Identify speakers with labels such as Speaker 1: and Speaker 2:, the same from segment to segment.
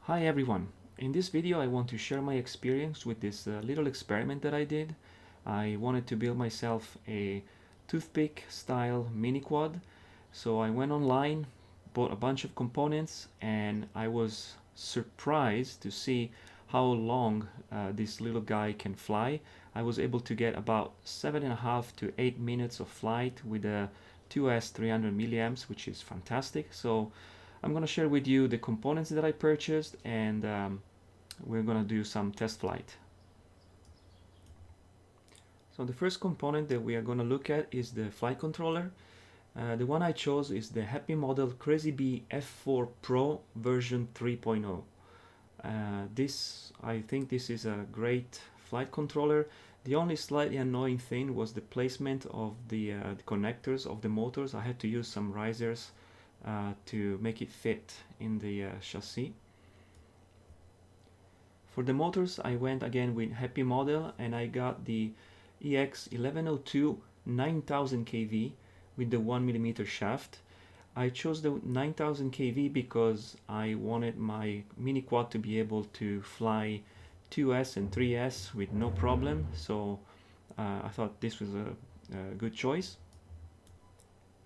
Speaker 1: Hi everyone, in this video I want to share my experience with this little experiment that I did. I wanted to build myself a toothpick style mini quad, so I went online, bought a bunch of components, and I was surprised to see how long this little guy can fly. I was able to get about 7.5 to 8 minutes of flight with a 2S 300 milliamps, which is fantastic. So I'm going to share with you the components that I purchased, and we're going to do some test flight. So the first component that we are going to look at is the flight controller. The one I chose is the Happy Model Crazy Bee F4 Pro version 3.0. I think this is a great flight controller. The only slightly annoying thing was the placement of the connectors of the motors. I had to use some risers to make it fit in the chassis. For the motors, I went again with Happy Model, and I got the EX1102 9000 kV with the 1mm shaft. I chose the 9000 kV because I wanted my mini quad to be able to fly 2S and 3S with no problem, so I thought this was a good choice.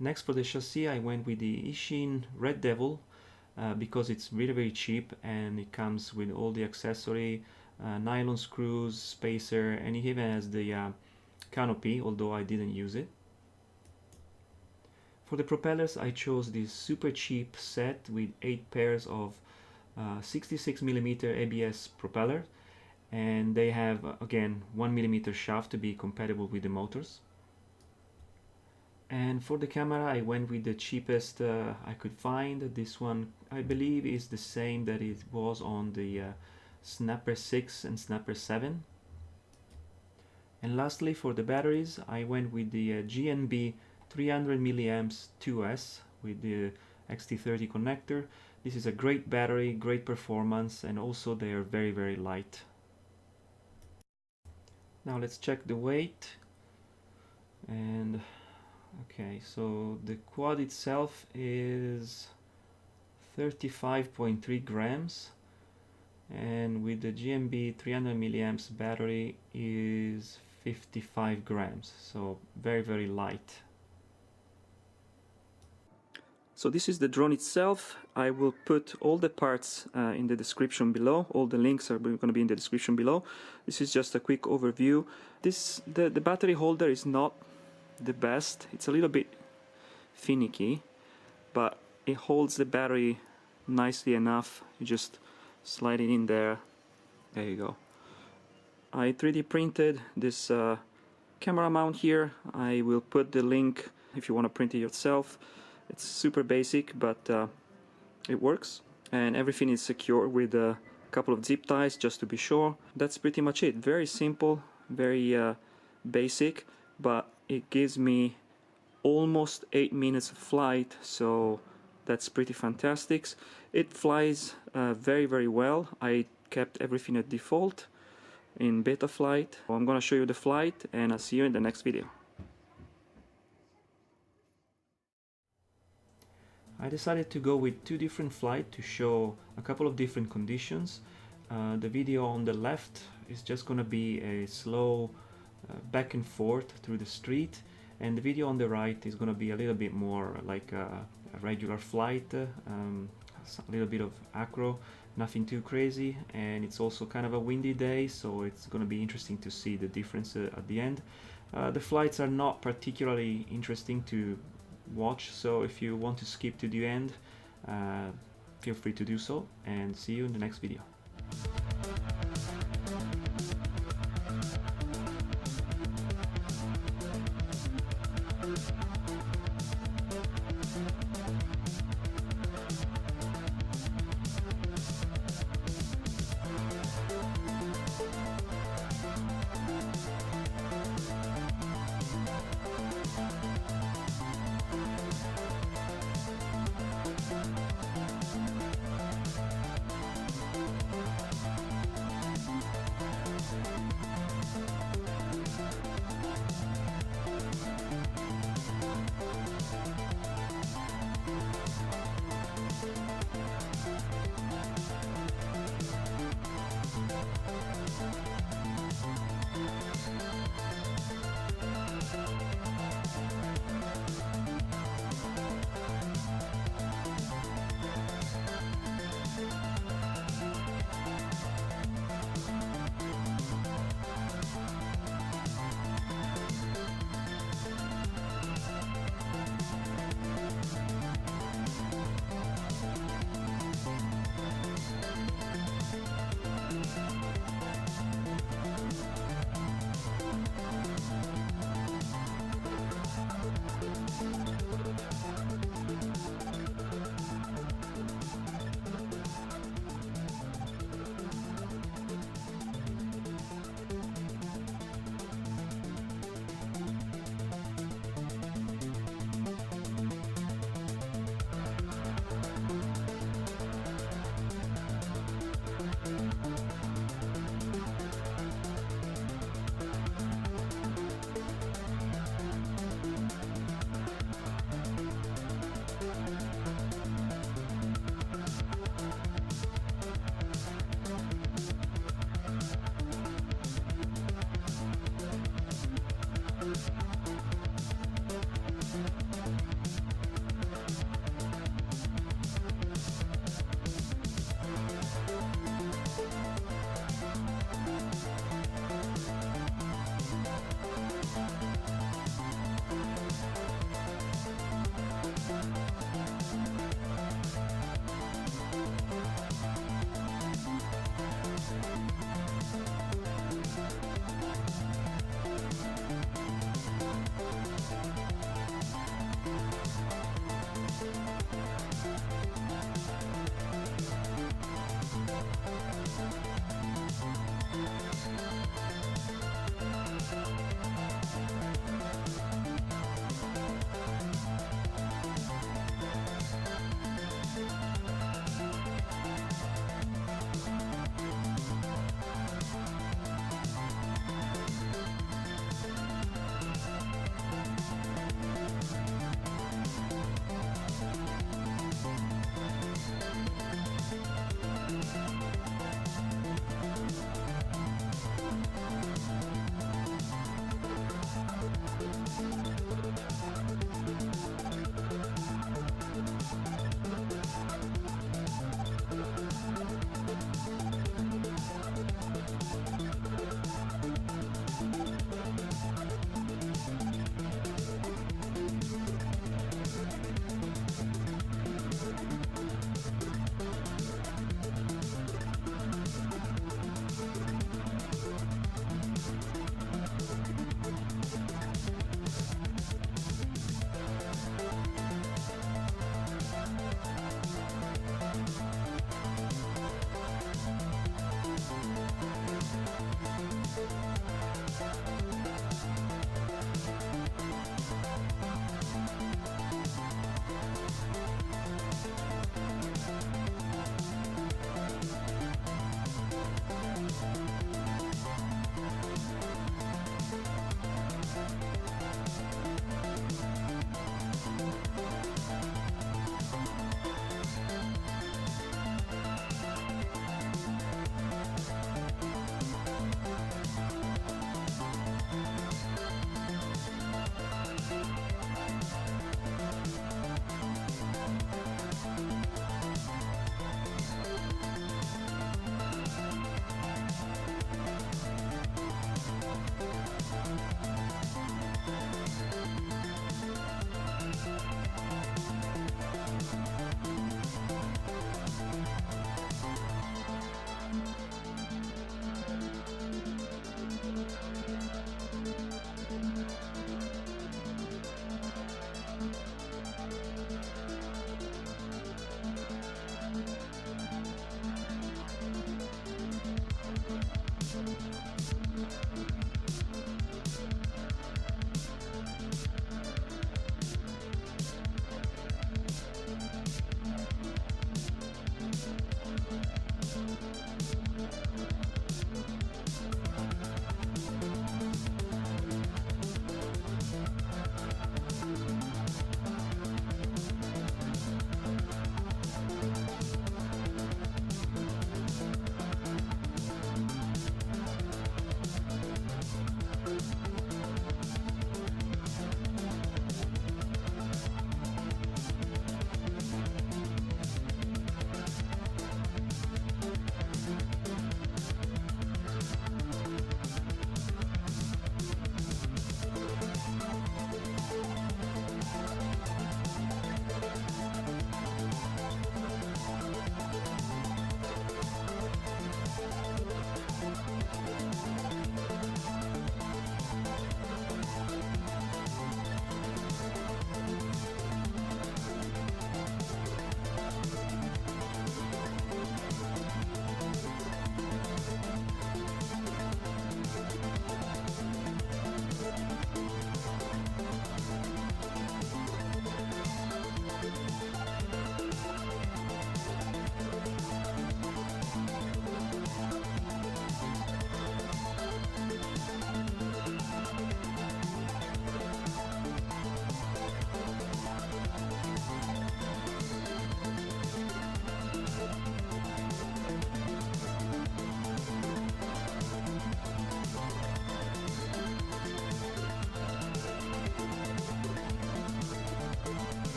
Speaker 1: Next, for the chassis, I went with the Ishin Red Devil because it's really very cheap, and it comes with all the accessory, nylon screws, spacer, and it even has the canopy, although I didn't use it. For the propellers, I chose this super cheap set with 8 pairs of 66mm ABS propeller, and they have again 1mm shaft to be compatible with the motors. And for the camera, I went with the cheapest I could find. This one, I believe, is the same that it was on the Snapper 6 and Snapper 7. And lastly, for the batteries, I went with the GNB 300 milliamps 2S with the XT30 connector. This is a great battery, great performance, and also they are very, very light. Now let's check the weight. And okay, so the quad itself is 35.3 grams, and with the GMB 300 milliamps battery is 55 grams, so very, very light. So this is the drone itself. I will put all the parts in the description below. All the links are going to be in the description below. This is just a quick overview. The battery holder is not the best. It's a little bit finicky, but it holds the battery nicely enough. You just slide it in there. There you go. I 3D printed this camera mount here. I will put the link if you want to print it yourself. It's super basic, but it works, and everything is secure with a couple of zip ties just to be sure. That's pretty much it. Very simple, very basic, but it gives me almost 8 minutes of flight, so that's pretty fantastic. It flies very, very well. I kept everything at default in beta flight. I'm gonna show you the flight, and I'll see you in the next video. I decided to go with 2 different flights to show a couple of different conditions. The video on the left is just gonna be a slow back and forth through the street, and the video on the right is gonna be a little bit more like a regular flight, a little bit of acro, nothing too crazy, and it's also kind of a windy day, so it's gonna be interesting to see the difference at the end. The flights are not particularly interesting to watch, so if you want to skip to the end, feel free to do so, and see you in the next video.